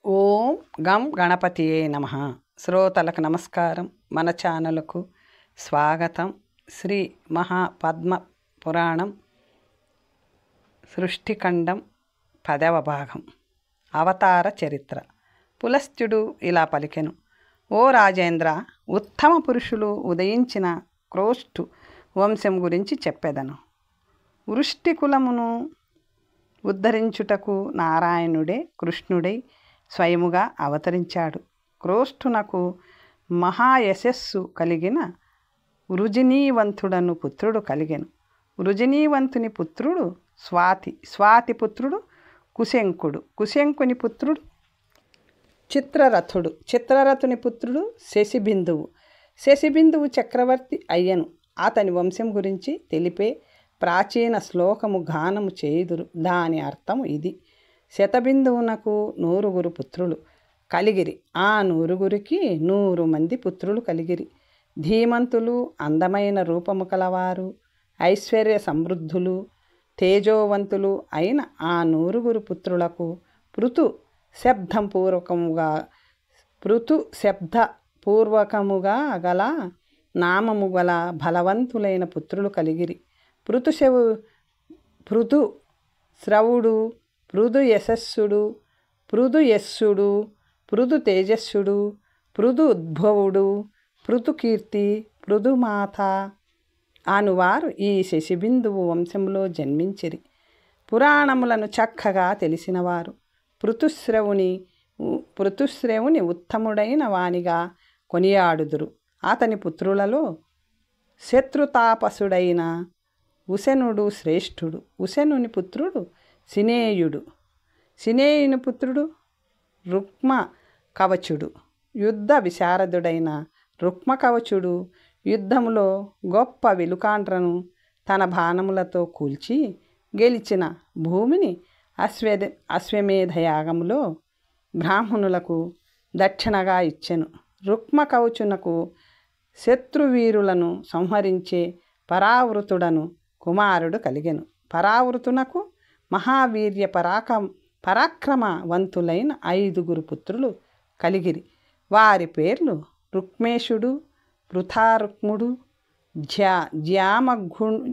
ఓం గం గణపతియే నమః. శ్రోతలకు నమస్కారం. మన ఛానల్కు స్వాగతం. శ్రీ మహాపద్మ పురాణం సృష్టిఖండం 10వ భాగం. అవతార చరిత్ర. పులస్త్యుడు ఇలా పలికెను: ఓ రాజేంద్ర, ఉత్తమ పురుషులు ఉదయించిన క్రోష్టు వంశం గురించి చెప్పెదను. వృష్టికులమును ఉద్ధరించుటకు నారాయణుడే కృష్ణుడై స్వయముగా అవతరించాడు. క్రోష్ఠునకు మహాయశస్సు కలిగిన వృజినీవంతుడను పుత్రుడు కలిగెను. వృజినీవంతుని పుత్రుడు స్వాతి పుత్రుడు కుశంకుడు. కుశంకుని పుత్రుడు చిత్రరథుని పుత్రుడు శశిబిందువు చక్రవర్తి అయ్యను. అతని వంశం గురించి తెలిపే ప్రాచీన శ్లోకము గానము చేయుదురు. దాని అర్థము ఇది: శతబిందువునకు 100 పుత్రులు కలిగిరి. ఆ 100 100 మంది పుత్రులు కలిగిరి. ధీమంతులు, అందమైన రూపము కలవారు, ఐశ్వర్య సమృద్ధులు, తేజోవంతులు అయిన ఆ 100 పుత్రులకు పృథు శబ్దపూర్వకముగా గల నామము గల బలవంతులైన పుత్రులు కలిగిరి. పృథు శ్రవుడు, పృథు యశస్సుడు, పృథు యస్సుడు, పృథు తేజస్సుడు, పృథు ఉద్భవుడు, పృథు కీర్తి, పృథుమాత అనువారు ఈ శశిబిందువు వంశంలో జన్మించిరి. పురాణములను చక్కగా తెలిసినవారు పృథుశ్రవుని ఉత్తముడైన వానిగా కొనియాడుదురు. అతని పుత్రులలో శత్రుతాపసుడైన ఉశనుడు శ్రేష్ఠుడు. ఉశనుని పుత్రుడు సినేయుని పుత్రుడు రుక్మకవచుడు. యుద్ధ విశారదుడైన రుక్మకవచుడు యుద్ధములో గొప్ప వెలుకాండ్రను తన బాణములతో కూల్చి గెలిచిన భూమిని అశ్వమేధయాగములో బ్రాహ్మణులకు దక్షిణగా ఇచ్చెను. రుక్మకవచునకు శత్రువీరులను సంహరించే పరావృతుడను కుమారుడు కలిగెను. పరావృతునకు మహావీర్య పరాక్రమవంతులైన 5 పుత్రులు కలిగిరి. వారి పేర్లు రుక్మేశుడు, పృథారుక్ముడు,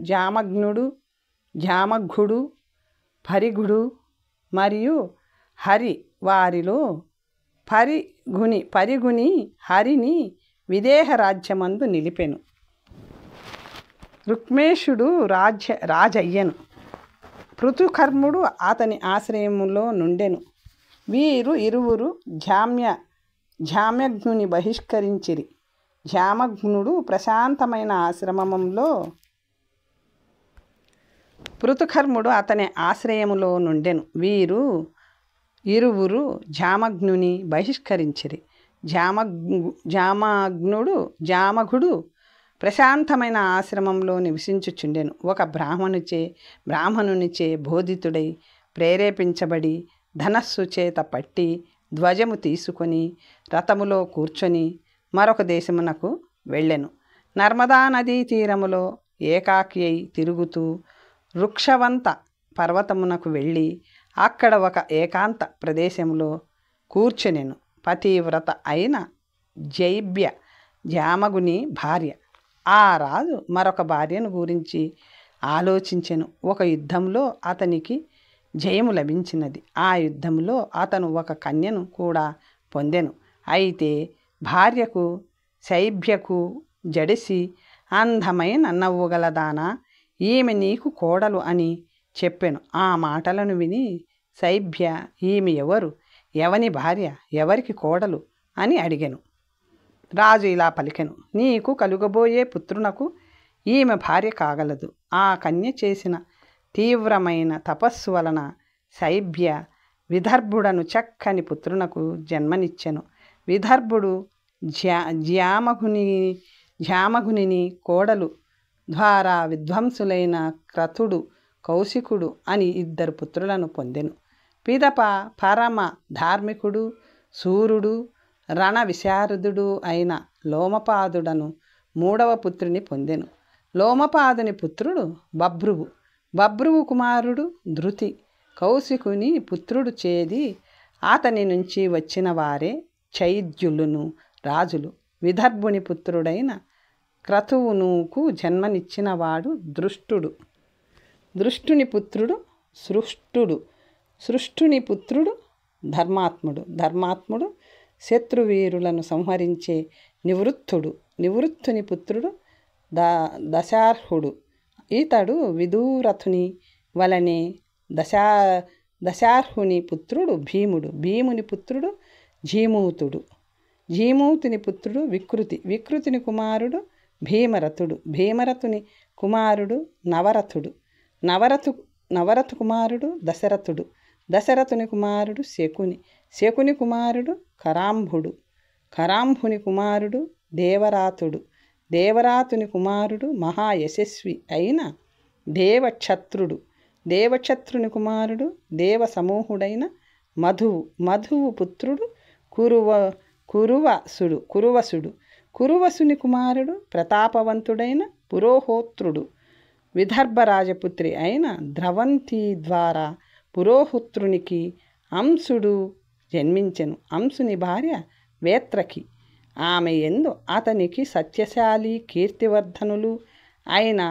జామఘ్నుడు, పరిగుడు మరియు హరి. వారిలో పరిగుని హరిని విదేహ రాజ్యమందు నిలిపెను. రుక్మేశుడు రాజయ్యను. పృథుకర్ముడు అతని ఆశ్రయములో నుండెను. వీరు ఇరువురు జామ్యఘ్నుని బహిష్కరించిరి. జామఘ్నుడు ప్రశాంతమైన ఆశ్రమంలో, పృథుకర్ముడు అతని ఆశ్రయములో నుండెను. వీరు ఇరువురు జామఘ్నుని బహిష్కరించిరి. జామఘుడు ప్రశాంతమైన ఆశ్రమంలో నివసించుచుండెను. ఒక బ్రాహ్మణునిచే బోధితుడై ప్రేరేపించబడి ధనస్సు చేత పట్టి ధ్వజము తీసుకొని రథములో కూర్చొని మరొక దేశమునకు వెళ్ళెను. నర్మదా నదీ తీరములో ఏకాకి అయి తిరుగుతూ వృక్షవంత పర్వతమునకు వెళ్ళి అక్కడ ఒక ఏకాంత ప్రదేశంలో కూర్చునెను. పతివ్రత అయిన జైభ్య జామగుని భార్య. ఆ రాజు మరొక భార్యను గురించి ఆలోచించెను. ఒక యుద్ధంలో అతనికి జయము లభించినది. ఆ యుద్ధంలో అతను ఒక కన్యను కూడా పొందెను. అయితే భార్యకు శైభ్యకు జడిసి, అందమైన నవ్వుగలదానా, ఈమె నీకు కోడలు అని చెప్పెను. ఆ మాటలను విని శైభ్య, ఈమె ఎవరు, ఎవని భార్య, ఎవరికి కోడలు అని అడిగెను. రాజు ఇలా పలికెను: నీకు కలుగబోయే పుత్రునకు ఈమె భార్య కాగలదు. ఆ కన్య చేసిన తీవ్రమైన తపస్సు వలన శైభ్య విదర్భుడను చక్కని పుత్రునకు జన్మనిచ్చెను. విదర్భుడు జామఘుని కోడలు ద్వారా విద్వాంసులైన క్రతుడు, కౌశికుడు అని 2 పుత్రులను పొందెను. పిదప పరమ ధార్మికుడు, సూర్యుడు, రణ విశారదుడు అయిన లోమపాదుడను 3వ పుత్రుని పొందెను. లోమపాదుని పుత్రుడు బభ్రువు కుమారుడు ధృతి. కౌశికుని పుత్రుడు చేది. అతని నుంచి వచ్చిన వారే చైద్యులును రాజులు. విదర్భుని పుత్రుడైన క్రతువునుకు జన్మనిచ్చినవాడు దృష్టుడు. దృష్టుని పుత్రుడు సృష్టుడు. సృష్టుని పుత్రుడు ధర్మాత్ముడు. ధర్మాత్ముడు శత్రువీరులను సంహరించే నివృత్తుడు. నివృత్తుని పుత్రుడు దశార్హుడు. ఇతడు విదూరథుని వలనే దశార్హుని పుత్రుడు భీముడు. భీముని పుత్రుడు జీమూతుడు. జీమూతుని పుత్రుడు వికృతి. వికృతిని కుమారుడు భీమరథుడు. భీమరథుని కుమారుడు నవరథుడు. నవరథు కుమారుడు దశరథుడు. దశరథుని కుమారుడు శకుని. శకుని కుమారుడు కరాంభుడు. కరాంభుని కుమారుడు దేవరాతుడు. దేవరాతుని కుమారుడు మహాయశస్వి అయిన దేవక్షత్రుడు. దేవక్షత్రుని కుమారుడు దేవ సమూహుడైన మధువు. మధువు పుత్రుడు కురువసుడు. కురువసుని కుమారుడు ప్రతాపవంతుడైన పురోహోత్రుడు. విదర్భ రాజపుత్రి అయిన ద్రవంతి ద్వారా పురోహోత్రునికి అంశుడు జన్మించెను. అంశుని భార్య వేత్రకి. ఆమె యందు అతనికి సత్యశాలి కీర్తివర్ధనులు అయిన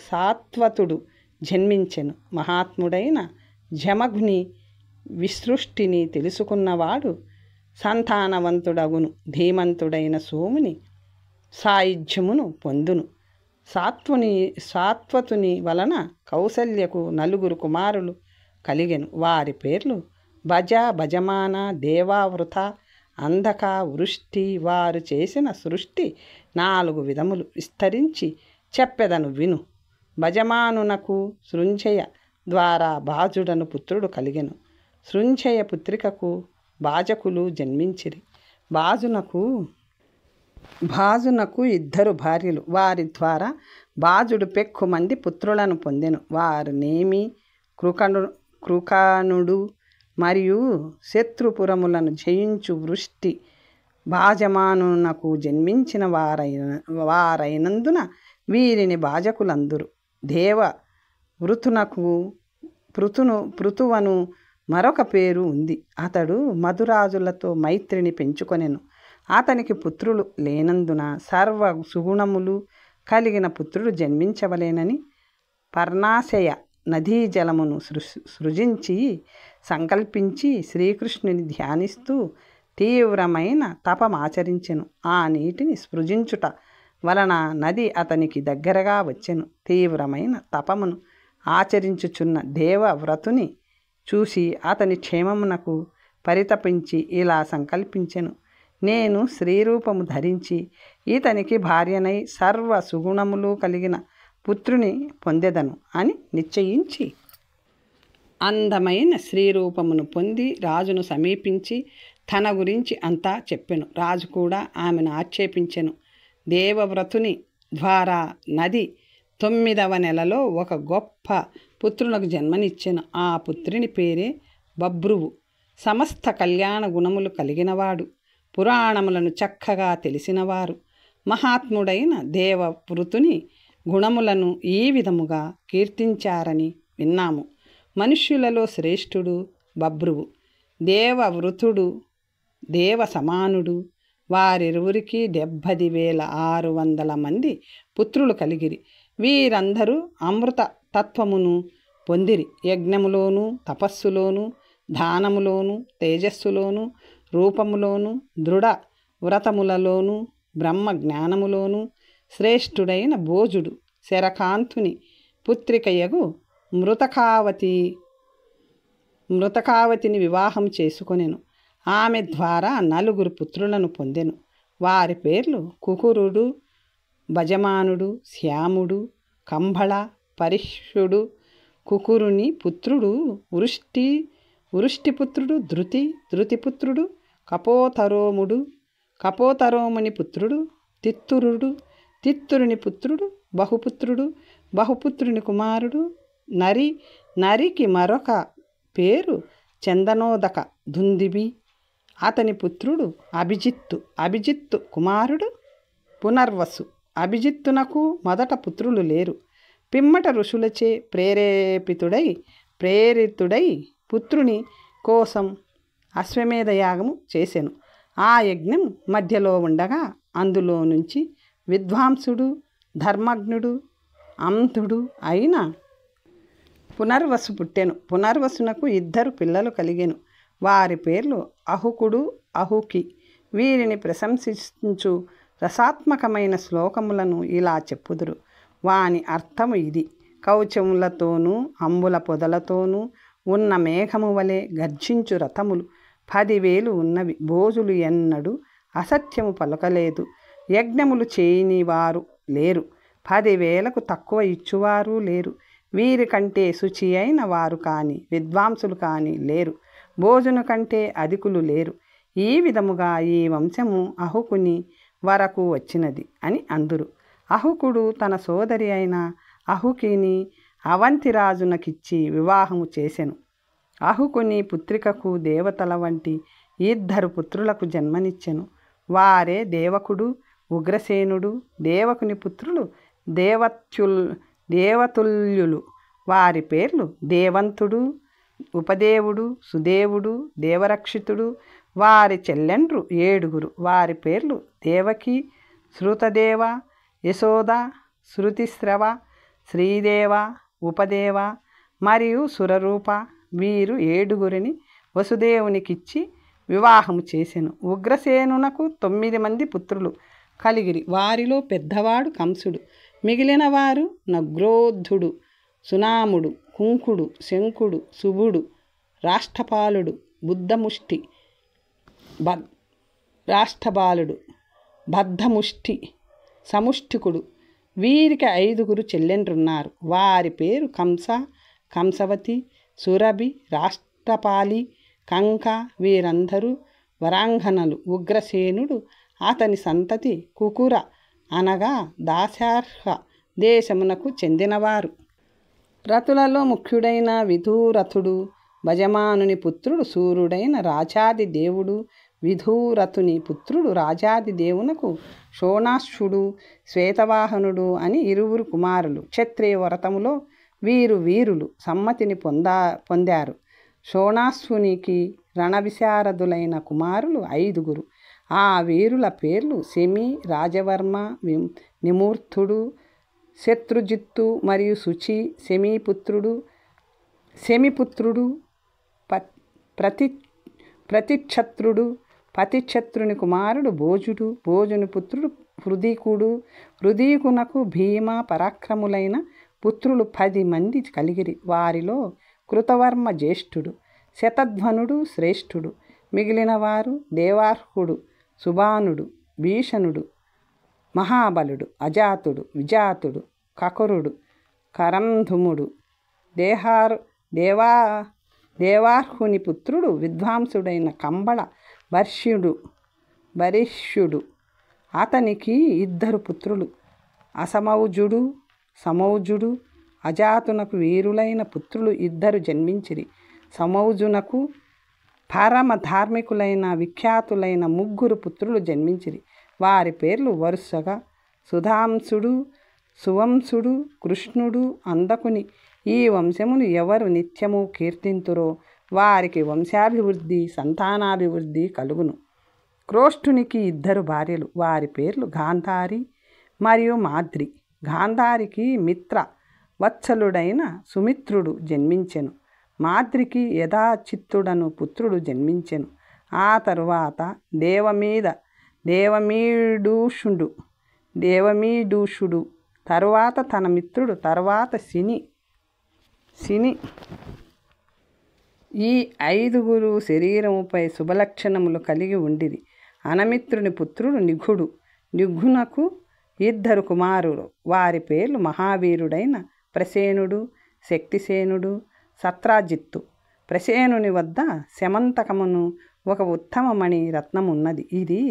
సాత్వతుడు జన్మించెను. మహాత్ముడైన జమఘుని విసృష్టిని తెలుసుకున్నవాడు సంతానవంతుడగును. ధీమంతుడైన సోముని సాయుధ్యమును పొందును. సాత్వతుని వలన కౌసల్యకు 4 కుమారులు కలిగెను. వారి పేర్లు భజ, భజమాన, దేవావృత, అంధక, వృష్టి. వారు చేసిన సృష్టి 4 విధములు విస్తరించి చెప్పెదను విను. భజమానునకు సృంజయ ద్వారా బాజుడను పుత్రుడు కలిగెను. సృంజయ పుత్రికకు బాజకులు జన్మించిరి. బాజునకు 2 భార్యలు. వారి ద్వారా బాజుడు పెక్కుమంది పుత్రులను పొందెను. వారు నేమి, కృకానుడు మరియు శత్రుపురములను జయించు వృష్టి. బాజమానునకు జన్మించిన వారైనందున వీరిని బాజకులందురు. దేవ పృతువను మరొక పేరు ఉంది. అతడు మధురాజులతో మైత్రిని పెంచుకొనెను. అతనికి పుత్రులు లేనందున సర్వ సుగుణములు కలిగిన పుత్రుడు జన్మించవలేనని పర్ణాశయ నదీ జలమును సృజించి సంకల్పించి శ్రీకృష్ణుని ధ్యానిస్తూ తీవ్రమైన తపమాచరించెను. ఆ నీటిని సృజించుట వలన నది అతనికి దగ్గరగా వచ్చెను. తీవ్రమైన తపమును ఆచరించుచున్న దేవవ్రతుని చూసి అతని క్షేమమునకు పరితపించి ఇలా సంకల్పించెను: నేను స్త్రీరూపము ధరించి ఇతనికి భార్యనై సర్వ సుగుణములు కలిగిన పుత్రుని పొందెదను అని నిశ్చయించి అందమైన స్త్రీరూపమును పొంది రాజును సమీపించి తన గురించి అంతా చెప్పెను. రాజు కూడా ఆమెను ఆక్షేపించెను. దేవవ్రతుని ద్వారా నది 9వ నెలలో ఒక గొప్ప పుత్రునకు జన్మనిచ్చెను. ఆ పుత్రుని పేరే బభ్రువు. సమస్త కళ్యాణ గుణములు కలిగినవాడు. పురాణములను చక్కగా తెలిసినవారు. మహాత్ముడైన దేవవృతుని గుణములను ఈ విధముగా కీర్తించారని విన్నాము. మనుష్యులలో శ్రేష్ఠుడు బభ్రువు. దేవవృతుడు దేవ సమానుడు. వారిరువురికి 70,600 మంది పుత్రులు కలిగిరి. వీరందరూ అమృత తత్వమును పొందిరి. యజ్ఞములోను, తపస్సులోను, దానములోను, తేజస్సులోను, రూపములోను, దృఢ వ్రతములలోను, బ్రహ్మ జ్ఞానములోను శ్రేష్ఠుడైన భోజుడు శరకాంతుని పుత్రికయగు మృతకావతిని వివాహం చేసుకొనెను. ఆమె ద్వారా 4 పుత్రులను పొందెను. వారి పేర్లు కుకురుడు, భజమానుడు, శ్యాముడు, కంబళ, పరిష్యుడు. కుకురుని పుత్రుడు వృష్టిపుత్రుడు ధృతి. ధృతిపుత్రుడు కపోతరోముడు. కపోతరోముని పుత్రుడు తిత్తురుడు. తిత్తురుని పుత్రుడు బహుపుత్రుడు. బహుపుత్రుని కుమారుడు నరి. నరికి మరొక పేరు చందనోదక దుందిబి. అతని పుత్రుడు అభిజిత్తు. అభిజిత్తు కుమారుడు పునర్వసు. అభిజిత్తునకు మొదట పుత్రులు లేరు. పిమ్మట ఋషులచే ప్రేరితుడై పుత్రుని కోసం అశ్వమేధ యాగము చేసెను. ఆ యజ్ఞం మధ్యలో ఉండగా అందులో నుంచి విద్వాంసుడు, ధర్మజ్ఞుడు, అంధుడు అయిన పునర్వసు పుట్టెను. పునర్వసునకు 2 పిల్లలు కలిగెను. వారి పేర్లు అహుకుడు, అహుకి. వీరిని ప్రశంసించు రసాత్మకమైన శ్లోకములను ఇలా చెప్పుదురు. వాని అర్థము ఇది: కౌచములతోనూ అంబుల పొదలతోనూ ఉన్న మేఘము వలె గర్జించు రథములు 10,000 ఉన్నవి. భోజులు ఎన్నడూ అసత్యము పలకలేదు. యజ్ఞములు చేయని వారు లేరు. 10,000కు తక్కువ ఇచ్చువారు లేరు. వీరికంటే శుచి అయిన వారు కానీ విద్వాంసులు కానీ లేరు. భోజను కంటే అధికులు లేరు. ఈ విధముగా ఈ వంశము అహుకుని వరకు వచ్చినది అని అందురు. అహుకుడు తన సోదరి అయిన అహుకిని అవంతిరాజునకిచ్చి వివాహము చేసెను. అహుకుని పుత్రికకు దేవతల వంటి 2 పుత్రులకు జన్మనిచ్చెను. వారే దేవకుడు, ఉగ్రసేనుడు. దేవకుని పుత్రులు దేవతుల్యులు. వారి పేర్లు దేవంతుడు, ఉపదేవుడు, సుదేవుడు, దేవరక్షితుడు. వారి చెల్లెండ్రు 7. వారి పేర్లు దేవకి, శృతదేవ, యశోద, శృతిశ్రవ, శ్రీదేవ, ఉపదేవ మరియు సురరూప. వీరు 7 వసుదేవునికిచ్చి వివాహము చేసెను. ఉగ్రసేనునకు 9 మంది పుత్రులు కలిగిరి. వారిలో పెద్దవాడు కంసుడు. మిగిలిన వారు నగ్రోద్ధుడు, సునాముడు, కుంకుడు, శంకుడు, శుభుడు, రాష్ట్రపాలుడు, బుద్ధముష్టి, రాష్ట్రబాలుడు, బద్ధముష్టి, సముష్టికుడు. వీరికి 5 చెల్లెండ్రున్నారు. వారి పేరు కంస, కంసవతి, సురభి, రాష్ట్రపాలి, కంక. వీరందరూ వరాంగనలు. ఉగ్రసేనుడు అతని సంతతి కుకుర అనగా దాశార్హ దేశమునకు చెందినవారు. రతులలో ముఖ్యుడైన విధూరథుడు భజమానుని పుత్రుడు. సూర్యుడైన రాజాది దేవుడు విధూరథుని పుత్రుడు. రాజాది దేవునకు శోణాశ్వుడు, శ్వేతవాహనుడు అని 2 కుమారులు. క్షత్రియ వ్రతములో వీరు వీరులు సమ్మతిని పొందారు. శోణాశ్వునికి రణవిశారదులైన కుమారులు 5. ఆ వీరుల పేర్లు శమి, రాజవర్మ, నిమూర్తుడు, శత్రుజిత్తు మరియు శుచి. శమిపుత్రుడు ప్రతిక్షత్రుడు. ప్రతిక్షత్రుని కుమారుడు భోజుడు. భోజుని పుత్రుడు హృదీకుడు. హృదీకునకు భీమ, పరాక్రములైన పుత్రులు 10 మంది కలిగిరి. వారిలో కృతవర్మ జ్యేష్ఠుడు, శతధ్వనుడు శ్రేష్ఠుడు. మిగిలిన వారు దేవార్హుడు, సుబానుడు, భీషణుడు, మహాబలుడు, అజాతుడు, విజాతుడు, కకురుడు, కరంధుముడు. దేవార్హుని పుత్రుడు విద్వాంసుడైన కంబళ బరిష్యుడు. అతనికి 2 పుత్రులు అసమౌజుడు, సమౌజుడు. అజాతునకు వీరులైన పుత్రులు 2 జన్మించిరి. సమౌజునకు పరమ ధార్మికులైన విఖ్యాతులైన 3 పుత్రులు జన్మించిరి. వారి పేర్లు వరుసగా సుధాంసుడు, సువంశుడు, కృష్ణుడు. అందకుని ఈ వంశమును ఎవరు నిత్యము కీర్తింతురో వారికి వంశాభివృద్ధి, సంతానాభివృద్ధి కలుగును. క్రోష్ఠునికి 2 భార్యలు. వారి పేర్లు గాంధారి మరియు మాద్రి. గాంధారికి మిత్ర వత్సలుడైన సుమిత్రుడు జన్మించెను. మాద్రికి యథాచిత్తుడను పుత్రుడు జన్మించెను. ఆ తరువాత దేవమీడూషుడు తరువాత తన మిత్రుడు, తరువాత శని. ఈ 5 శరీరముపై శుభలక్షణములు కలిగి ఉండిరి. అనమిత్రుని పుత్రుడు నిఘుడు. నిఘునకు 2 కుమారులు. వారి పేర్లు మహావీరుడైన ప్రసేనుడు, శక్తిసేనుడు, సత్రాజిత్తు. ప్రసేనుని వద్ద శమంతకమును ఒక ఉత్తమమణి రత్నమున్నది. ఇది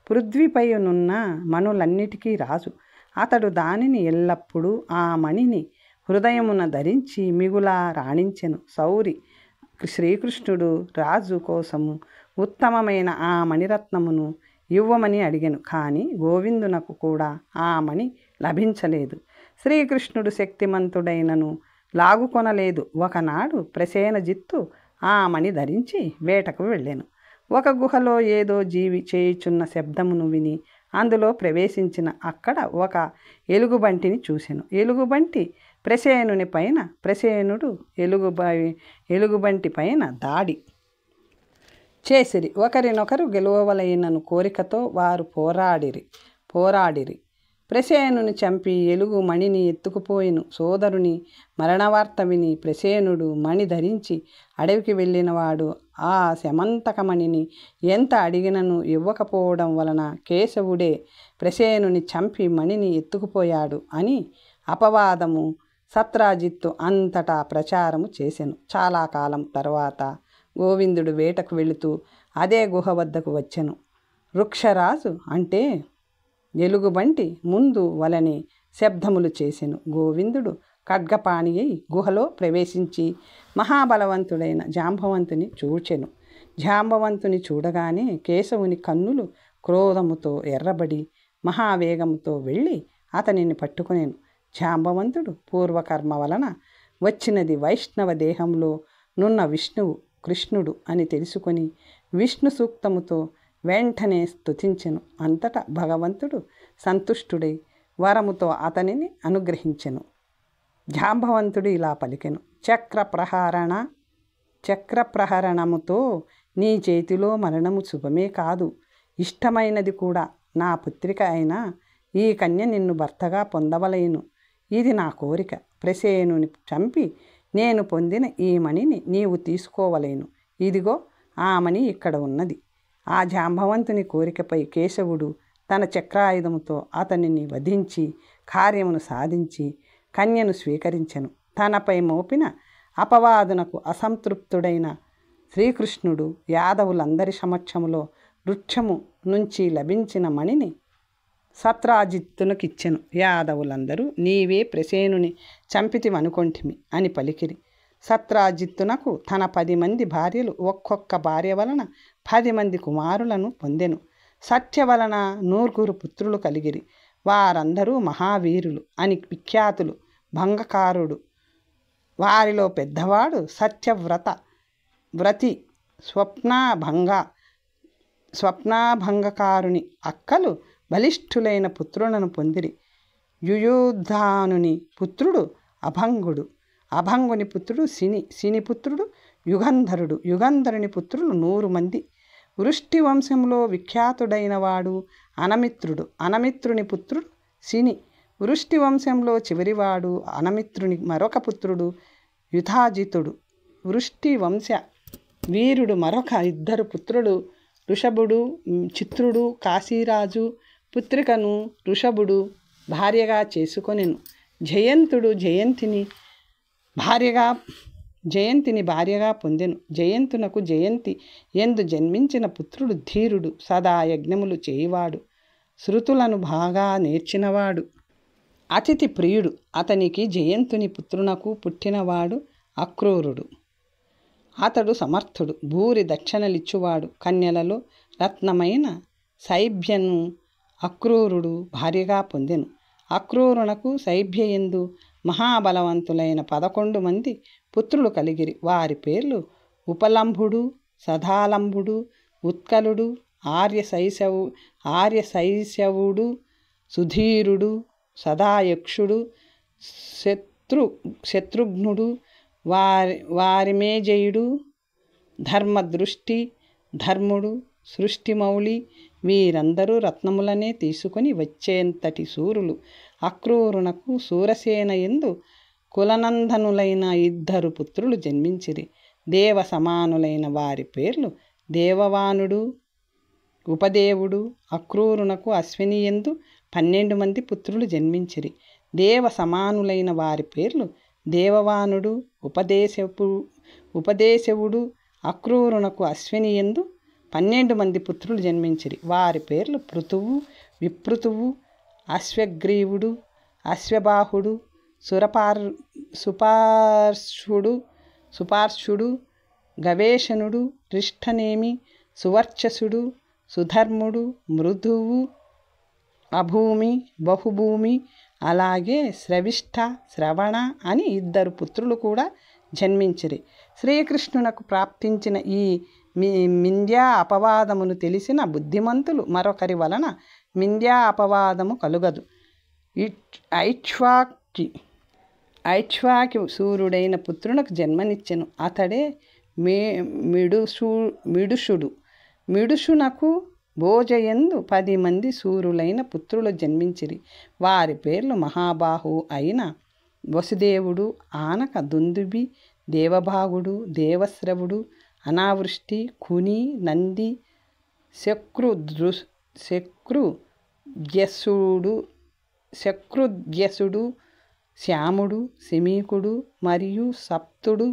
పృథ్వీపైనున్న మణులన్నిటికీ రాజు. అతడు దానిని ఎల్లప్పుడూ ఆ మణిని హృదయమున ధరించి మిగులా రాణించెను. సౌరి శ్రీకృష్ణుడు రాజు కోసము ఉత్తమమైన ఆ మణిరత్నమును ఇవ్వమని అడిగెను. కానీ గోవిందునకు కూడా ఆ మణి లభించలేదు. శ్రీకృష్ణుడు శక్తిమంతుడైనను లాగుకొనలేదు. ఒకనాడు ప్రసేనజిత్తు ఆ మణి ధరించి వేటకు వెళ్ళాను. ఒక గుహలో ఏదో జీవి చేయుచున్న శబ్దమును విని అందులో ప్రవేశించిన అక్కడ ఒక ఎలుగుబంటిని చూశాను. ఎలుగుబంటి ప్రసేనుని పైన, ప్రసేనుడు ఎలుగుబంటి పైన దాడి చేసిరి. ఒకరినొకరు గెలువవలైనను కోరికతో వారు పోరాడిరి. ప్రసేనుని చంపి ఎలుగు మణిని ఎత్తుకుపోయిను. సోదరుని మరణవార్త విని ప్రసేనుడు మణి ధరించి అడవికి వెళ్ళినవాడు ఆ శమంతకమణిని ఎంత అడిగినను ఇవ్వకపోవడం వలన కేశవుడే ప్రసేనుని చంపి మణిని ఎత్తుకుపోయాడు అని అపవాదము సత్రాజిత్తు అంతటా ప్రచారము చేసెను. చాలా కాలం తర్వాత గోవిందుడు వేటకు వెళుతూ అదే గుహ వద్దకు వచ్చెను. వృక్షరాజు అంటే ఎలుగుబంటి ముందు వలనే శబ్దములు చేసెను. గోవిందుడు ఖడ్గపాణి అయి గుహలో ప్రవేశించి మహాబలవంతుడైన జాంబవంతుని చూచెను. జాంబవంతుని చూడగానే కేశవుని కన్నులు క్రోధముతో ఎర్రబడి మహావేగముతో వెళ్ళి అతనిని పట్టుకొనెను. జాంబవంతుడు పూర్వకర్మ వలన వచ్చినది వైష్ణవ దేహంలో నున్న విష్ణువు కృష్ణుడు అని తెలుసుకొని విష్ణు సూక్తముతో వెంటనే స్తుతించెను. అంతటా భగవంతుడు సంతుష్టుడై వరముతో అతనిని అనుగ్రహించెను. జాంబవంతుడు ఇలా పలికెను: చక్రప్రహరణముతో నీ చేతిలో మరణము శుభమే కాదు, ఇష్టమైనది కూడా. నా పుత్రిక అయినా ఈ కన్య నిన్ను భర్తగా పొందవలేను. ఇది నా కోరిక. ప్రసేనుని చంపి నేను పొందిన ఈ మణిని నీవు తీసుకోవలేను. ఇదిగో ఆ మణి ఇక్కడ ఉన్నది. ఆ జాంబవంతుని కోరికపై కేశవుడు తన చక్రాయుధముతో అతనిని వధించి కార్యమును సాధించి కన్యను స్వీకరించెను. తనపై మోపిన అపవాదునకు అసంతృప్తుడైన శ్రీకృష్ణుడు యాదవులందరి సమక్షములో వృక్షము నుంచి లభించిన మణిని సత్రాజిత్తునకిచ్చెను. యాదవులందరూ నీవే ప్రసేనుని చంపితివనుకొంటిమి అని పలికిరి. సత్రాజిత్తునకు తన 10 మంది భార్యలు, ఒక్కొక్క భార్య వలన 10 మంది కుమారులను పొందెను. సత్య వలన 9 పుత్రులు కలిగిరి. వారందరూ మహావీరులు అని విఖ్యాతులు. భంగకారుడు వారిలో పెద్దవాడు సత్యవ్రతి స్వప్నాభంగకారుని అక్కలు బలిష్ఠులైన పుత్రులను పొందిరి. యుయుధానుని పుత్రుడు అభంగుడు, అభంగుని పుత్రుడు శిని పుత్రుడు యుగంధరుడు, యుగంధరుని పుత్రులు 100 మంది. వృష్టి వంశంలో విఖ్యాతుడైన వాడు అనమిత్రుడు, అనమిత్రుని పుత్రుడు శిని. వృష్టి వంశంలో చివరివాడు అనమిత్రుని మరొక పుత్రుడు యుధాజితుడు. వృష్టి వంశ వీరుడు మరొక 2 పుత్రుడు ఋషభుడు, చిత్రుడు. కాశీరాజు పుత్రికను ఋషభుడు భార్యగా చేసుకొనెను. జయంతుడు జయంతిని భార్యగా పొందెను. జయంతునకు జయంతి ఎందు జన్మించిన పుత్రుడు ధీరుడు, సదా యజ్ఞములు చేయువాడు, శృతులను బాగా నేర్చినవాడు, అతిథి ప్రియుడు. అతనికి జయంతుని పుత్రునకు పుట్టినవాడు అక్రూరుడు. అతడు సమర్థుడు, భూరి దక్షిణలిచ్చువాడు. కన్యలలో రత్నమైన శైభ్యను అక్రూరుడు భార్యగా పొందెను. అక్రూరునకు శైభ్యయందు మహాబలవంతులైన 11 మంది పుత్రులు కలిగిరి. వారి పేర్లు ఉపలంభుడు, సదాలంభుడు, ఉత్కలుడు, ఆర్యశైశవుడు, సుధీరుడు, సదాయక్షుడు, శత్రుఘ్నుడు, వారిమేజయుడు, ధర్మదృష్టి, ధర్ముడు, సృష్టిమౌళి. వీరందరూ రత్నములనే తీసుకొని వచ్చేంతటి శూరులు. అక్రూరునకు శూరసేన యందు కులనందనులైన 2 పుత్రులు జన్మించిరి. దేవ సమానులైన వారి పేర్లు దేవవానుడు, ఉపదేవుడు. అక్రూరునకు అశ్విని యందు 12 మంది పుత్రులు జన్మించిరి. దేవ సమానులైన వారి పేర్లు దేవవానుడు, ఉపదేశవుడు. అక్రూరునకు అశ్విని యందు 12 మంది పుత్రులు జన్మించిరి. వారి పేర్లు పృతువు, విపృతువు, అశ్వగ్రీవుడు, అశ్వబాహుడు, సుపార్షుడు, గవేషణుడు, రిష్టనేమి, సువర్చసుడు, సుధర్ముడు, మృదువు, అభూమి, బహుభూమి. అలాగే శ్రవిష్ఠ, శ్రవణ అని 2 పుత్రులు కూడా జన్మించిరి. శ్రీకృష్ణునకు ప్రాప్తించిన ఈ మింద్యా అపవాదమును తెలిసిన బుద్ధిమంతులు మరొకరి వలన మింద్యా అపవాదము కలుగదు. ఐక్ష్వాకి సూర్యుడైన పుత్రునకు జన్మనిచ్చెను. అతడే మిడుషుడు. మిడుషునకు భోజయందు 10 మంది సూర్యులైన పుత్రులు జన్మించిరి. వారి పేర్లు మహాబాహు అయిన వసుదేవుడు, ఆనక దుందుబి, దేవభాగుడు, దేవశ్రవుడు, అనావృష్టి, కుని, నంది, శక్రుద్యసుడు, శ్యాముడు, శమీకుడు మరియు సప్తుడు.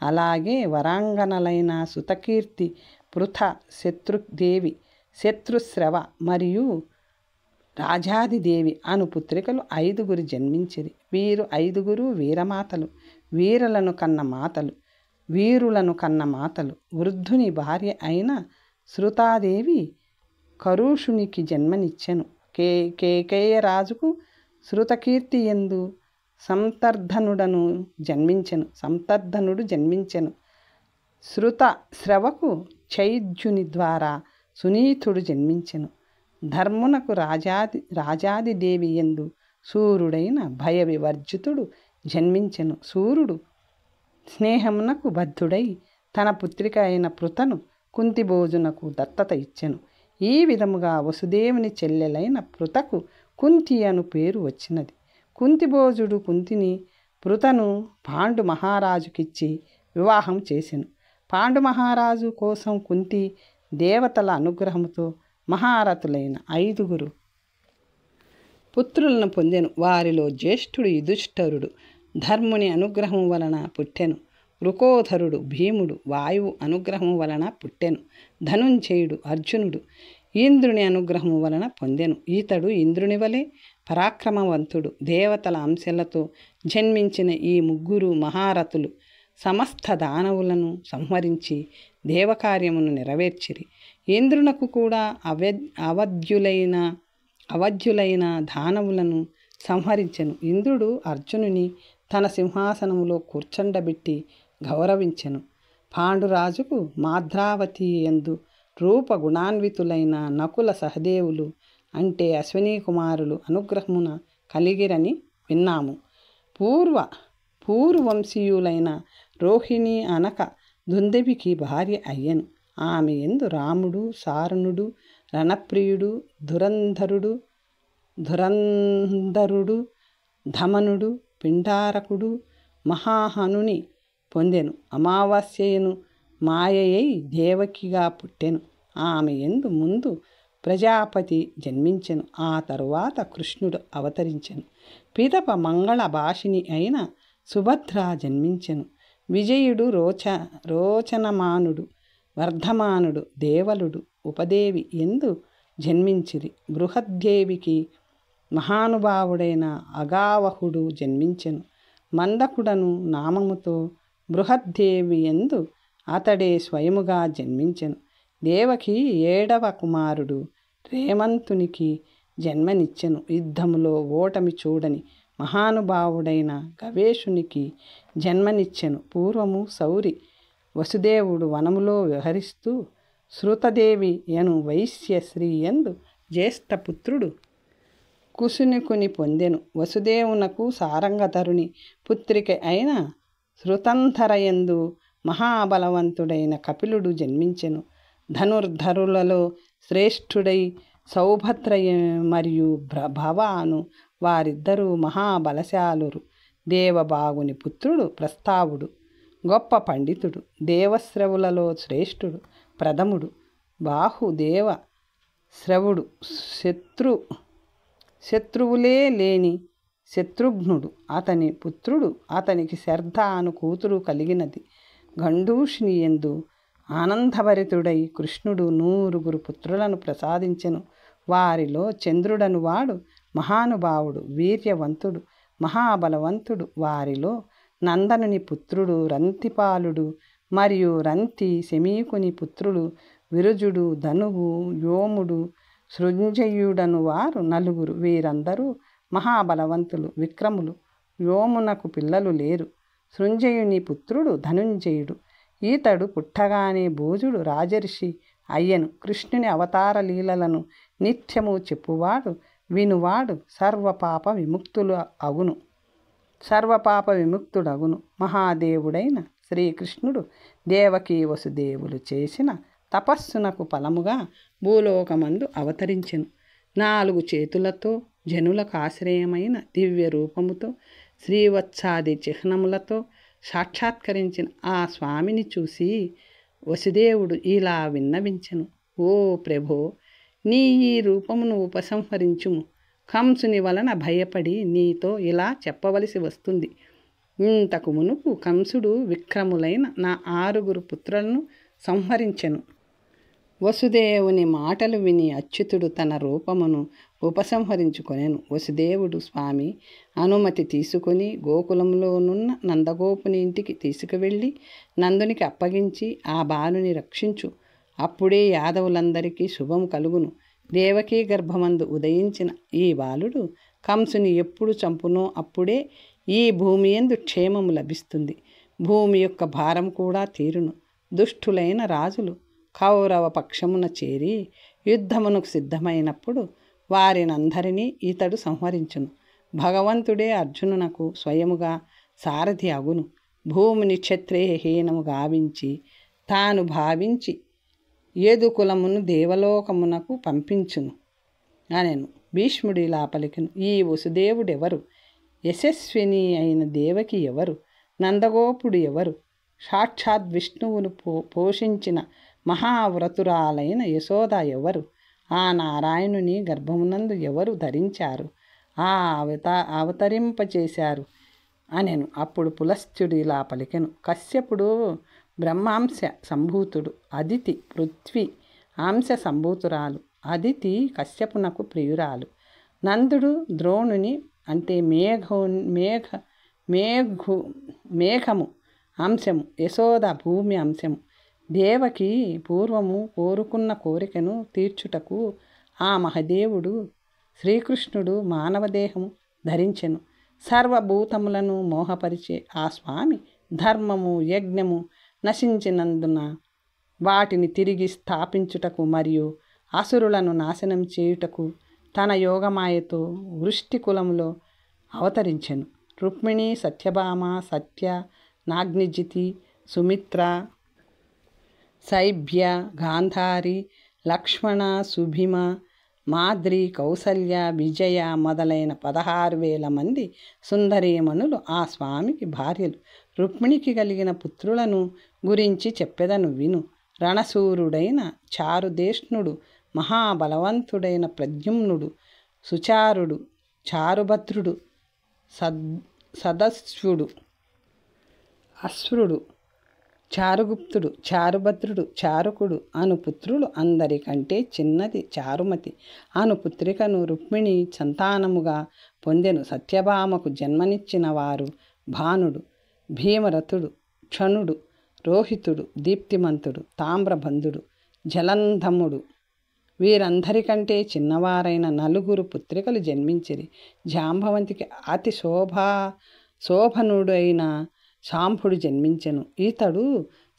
అలాగే వరాంగనలైన సుతకీర్తి, పృథ, శత్రుదేవి, శత్రుశ్రవ మరియు రాజాదిదేవి అను పుత్రికలు 5 జన్మించిరి. వీరు 5 వీరమాతలు, వీరులను కన్న మాతలు. వృద్ధుని భార్య అయిన శృతాదేవి కరుషునికి జన్మనిచ్చెను. కేకేయరాజుకు శృతకీర్తి యందు సంతర్ధనుడు జన్మించెను. శ్రవకు చైద్యుని ద్వారా సునీతుడు జన్మించెను. ధర్మునకు రాజాదిదేవి యందు సూర్యుడైన భయ వివర్జితుడు జన్మించెను. సూర్యుడు స్నేహమునకు బద్ధుడై తన పుత్రిక అయిన పృతను కుంతిభోజునకు దత్తత ఇచ్చెను. ఈ విధముగా వసుదేవుని చెల్లెలైన పృతకు కుంతి అను పేరు వచ్చినది. కుంతిభోజుడు కుంతిని పృతను పాండు మహారాజుకిచ్చి వివాహం చేసెను. పాండు మహారాజు కోసం కుంతి దేవతల అనుగ్రహముతో మహారథులైన 5 పుత్రులను పొందెను. వారిలో జ్యేష్ఠుడు యుధిష్ఠిరుడు ధర్ముని అనుగ్రహం వలన పుట్టెను. వృకోధరుడు భీముడు వాయువు అనుగ్రహం వలన పుట్టెను. ధనుంజయుడు అర్జునుడు ఇంద్రుని అనుగ్రహం వలన పొందెను. ఈతడు ఇంద్రుని వలె పరాక్రమవంతుడు. దేవతల అంశలతో జన్మించిన ఈ 3 మహారథులు సమస్త దానవులను సంహరించి దేవకార్యమును నెరవేర్చిరి. ఇంద్రునకు కూడా అవధ్యులైన దానవులను సంహరించెను. ఇంద్రుడు అర్జునుని తన సింహాసనములో కూర్చుండబెట్టి గౌరవించెను. పాండురాజుకు మాద్రావతి యందు రూపగుణాన్వితులైన నకుల సహదేవులు అంటే అశ్విని కుమారులు అనుగ్రహమున కలిగిరని విన్నాము. పూర్వవంశీయులైన రోహిణి అనక దుందెబికి భార్య అయ్యను. ఆమె యందు రాముడు, సారణుడు, రణప్రియుడు, ధురంధరుడు, ధమనుడు, పిండారకుడు మహాహనుని పొందెను. అమావాస్యను మాయయై దేవకిగా పుట్టెను. ఆమె యందు ముందు ప్రజాపతి జన్మించెను. ఆ తరువాత కృష్ణుడు అవతరించెను. పిదప మంగళ భాషిని అయిన సుభద్ర జన్మించెను. విజయుడు, రోచనమానుడు, వర్ధమానుడు, దేవలుడు, ఉపదేవి ఎందు జన్మించిరి. బృహద్దేవికి మహానుభావుడైన అగావహుడు జన్మించెను. మందకుడను నామముతో బృహద్దేవి ఎందు అతడే స్వయముగా జన్మించెను. దేవకి 7వ కుమారుడు రేమంతునికి జన్మనిచ్చెను. యుద్ధములో ఓటమి చూడని మహానుభావుడైన గవేషునికి జన్మనిచ్చెను. పూర్వము సౌరి వసుదేవుడు వనములో విహరిస్తూ శృతదేవి యను వైశ్య స్త్రీ యందు జ్యేష్ఠపుత్రుడు కుసునికుని పొందెను. వసుదేవునకు సారంగధరుని పుత్రిక అయిన శృతంధరయందు మహాబలవంతుడైన కపిలుడు జన్మించెను. ధనుర్ధరులలో శ్రేష్ఠుడై సౌభద్ర మరియు భవ అను వారిద్దరూ మహాబలశాలురు. దేవబాగుని పుత్రుడు ప్రస్తావుడు గొప్ప పండితుడు. దేవశ్రవులలో శ్రేష్ఠుడు ప్రథముడు. బాహుదేవ శ్రవుడు శత్రువులే లేని శత్రుఘ్నుడు అతని పుత్రుడు. అతనికి శర్ధ అను కూతురు కలిగినది. గండూషిని యందు ఆనందభరితుడై కృష్ణుడు 100 పుత్రులను ప్రసాదించెను. వారిలో చంద్రుడను వాడు మహానుభావుడు, వీర్యవంతుడు, మహాబలవంతుడు. వారిలో నందనుని పుత్రుడు రంతిపాలుడు మరియు రంతి శమీకుని పుత్రులు విరుజుడు, ధనువు, యోముడు, సృంజయుడను వారు 4. వీరందరూ మహాబలవంతులు, విక్రములు. యోమునకు పిల్లలు లేరు. సృంజయుని పుత్రుడు ధనుంజయుడు. ఈతడు పుట్టగానే భోజుడు రాజర్షి అయ్యను. కృష్ణుని అవతార లీలలను నిత్యము చెప్పువాడు వినువాడు సర్వపాప విముక్తుడగును. మహాదేవుడైన శ్రీకృష్ణుడు దేవకీ వసుదేవులు చేసిన తపస్సునకు ఫలముగా భూలోకమందు అవతరించెను. 4 చేతులతో జనులకు ఆశ్రయమైన దివ్య రూపముతో శ్రీవత్సాది చిహ్నములతో సాక్షాత్కరించిన ఆ స్వామిని చూసి వసుదేవుడు ఇలా విన్నవించెను. ఓ ప్రభో, నీ ఈ రూపమును ఉపసంహరించుము. కంసుని వలన భయపడి నీతో ఇలా చెప్పవలసి వస్తుంది. ఇంతకు మునుపు కంసుడు విక్రములైన నా 6 పుత్రులను సంహరించెను. వసుదేవుని మాటలు విని అచ్యుతుడు తన రూపమును ఉపసంహరించుకొనెను. వసుదేవుడు స్వామి అనుమతి తీసుకొని గోకులంలోనున్న నందగోపుని ఇంటికి తీసుకువెళ్ళి నందునికి అప్పగించి ఆ బాలుని రక్షించు. అప్పుడే యాదవులందరికీ శుభము కలుగును. దేవకీ గర్భమందు ఉదయించిన ఈ బాలుడు కంసుని ఎప్పుడు చంపునో అప్పుడే ఈ భూమి యందు క్షేమము లభిస్తుంది. భూమి యొక్క భారం కూడా తీరును. దుష్టులైన రాజులు కౌరవ పక్షమున చేరి యుద్ధమునకు సిద్ధమైనప్పుడు వారినందరినీ ఇతడు సంహరించును. భగవంతుడే అర్జునునకు స్వయముగా సారథి అగును. భూమిని క్షత్రియహీనము గావించి తాను భావించి యదుకులమును దేవలోకమునకు పంపించును అనెను. భీష్ముడు ఇలా పలికెను. ఈ వసుదేవుడెవరు? యశస్విని అయిన దేవకి ఎవరు? నందగోపుడు ఎవరు? సాక్షాత్ విష్ణువును పోషించిన మహావ్రతురాలైన యశోద ఎవరు? ఆ నారాయణుని గర్భమునందు ఎవరు ధరించారు? అవతరింపచేశారు అనెను. అప్పుడు పులస్త్యుడు ఇలా పలికెను. కశ్యపుడు బ్రహ్మాంశ సంభూతుడు. అదితి పృథ్వీ అంశ సంభూతురాలు. అదితి కశ్యపునకు ప్రియురాలు. నందుడు ద్రోణుని అంటే మేఘము అంశము. యశోద భూమి అంశము. దేవకి పూర్వము కోరుకున్న కోరికను తీర్చుటకు ఆ మహదేవుడు శ్రీకృష్ణుడు మానవదేహము ధరించెను. సర్వభూతములను మోహపరిచే ఆ స్వామి ధర్మము యజ్ఞము నశించినందున వాటిని తిరిగి స్థాపించుటకు మరియు అసురులను నాశనం చేయుటకు తన యోగమాయతో వృష్టి కులములో అవతరించెను. రుక్మిణి, సత్యభామ, సత్య, నాగ్నిజితి, సుమిత్ర, శైభ్య, గాంధారి, లక్ష్మణ, సుభిమ, మాద్రి, కౌసల్య, విజయ మొదలైన 16,000 మంది సుందరీమణులు ఆ స్వామికి భార్యలు. రుక్మిణికి కలిగిన పుత్రులను గురించి చెప్పెదను విను. రణశూరుడైన చారుదేష్ణుడు, మహాబలవంతుడైన ప్రద్యుమ్నుడు, సుచారుడు, చారుభద్రుడు, సదస్యుడు, అశ్రుడు, చారుగుప్తుడు, చారుభద్రుడు, చారుకుడు అను పుత్రులు. అందరికంటే చిన్నది చారుమతి అను పుత్రికను రుక్మిణి సంతానముగా పొందెను. సత్యభామకు జన్మనిచ్చిన వారు భానుడు, భీమరథుడు, క్షణుడు, రోహితుడు, దీప్తిమంతుడు, తామ్రబంధుడు, జలంధముడు. వీరందరికంటే చిన్నవారైన 4 పుత్రికలు జన్మించిరి. జాంబవంతికి అతి శోభనుడైన శాంభుడు జన్మించెను. ఈతడు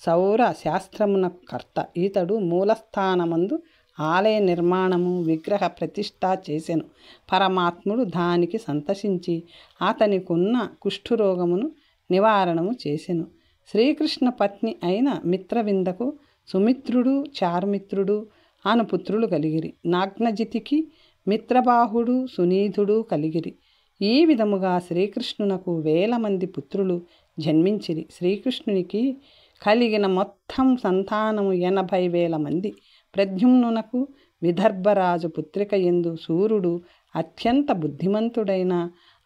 సౌర శాస్త్రమునకు కర్త. ఈతడు మూలస్థానమందు ఆలయ నిర్మాణము విగ్రహ ప్రతిష్ఠ చేసెను. పరమాత్ముడు దానికి సంతసించి అతనికున్న కుష్ఠురోగమును నివారణము చేసెను. శ్రీకృష్ణ పత్ని అయిన మిత్రవిందకు సుమిత్రుడు, చారుమిత్రుడు అను పుత్రులు కలిగిరి. నాగ్నజితికి మిత్రబాహుడు, సునీధుడు కలిగిరి. ఈ విధముగా శ్రీకృష్ణునకు 1000 మంది పుత్రులు జన్మించిరి. శ్రీకృష్ణునికి కలిగిన మొత్తం సంతానము 80,000 మంది. ప్రద్యుమ్నునకు విదర్భరాజు పుత్రిక యందు సూర్యుడు అత్యంత బుద్ధిమంతుడైన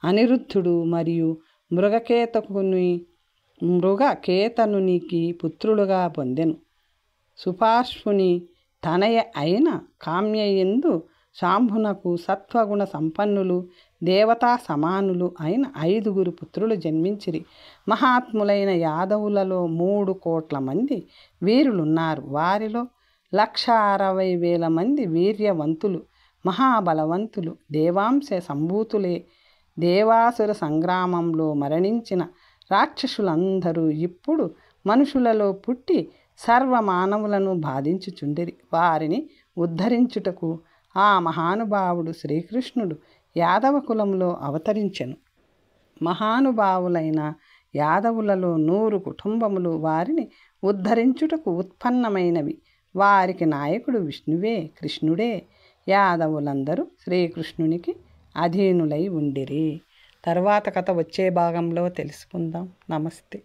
అనిరుద్ధుడు మరియు మృగకేతనునికి పుత్రులుగా పొందెను. సుపార్శ్వుని తనయ అయిన కామ్యయందు శాంభునకు సత్వగుణ సంపన్నులు దేవతా సమానులు అయిన 5 పుత్రులు జన్మించిరి. మహాత్ములైన యాదవులలో 3 కోట్ల మంది వీరులున్నారు. వారిలో 1,60,000 మంది వీర్యవంతులు, మహాబలవంతులు, దేవాంశ సంభూతులే. దేవాసుర సంగ్రామంలో మరణించిన రాక్షసులందరూ ఇప్పుడు మనుషులలో పుట్టి సర్వమానవులను బాధించుచుండిరి. వారిని ఉద్ధరించుటకు ఆ మహానుభావుడు శ్రీకృష్ణుడు యాదవ కులంలో అవతరించెను. మహానుభావులైన యాదవులలో 100 కుటుంబములు వారిని ఉద్ధరించుటకు ఉత్పన్నమైనవి. వారికి నాయకుడు విష్ణువే, కృష్ణుడే. యాదవులందరూ శ్రీకృష్ణునికి అధీనులై ఉండిరి. తర్వాత కథ వచ్చే భాగంలో తెలుసుకుందాం. నమస్తే.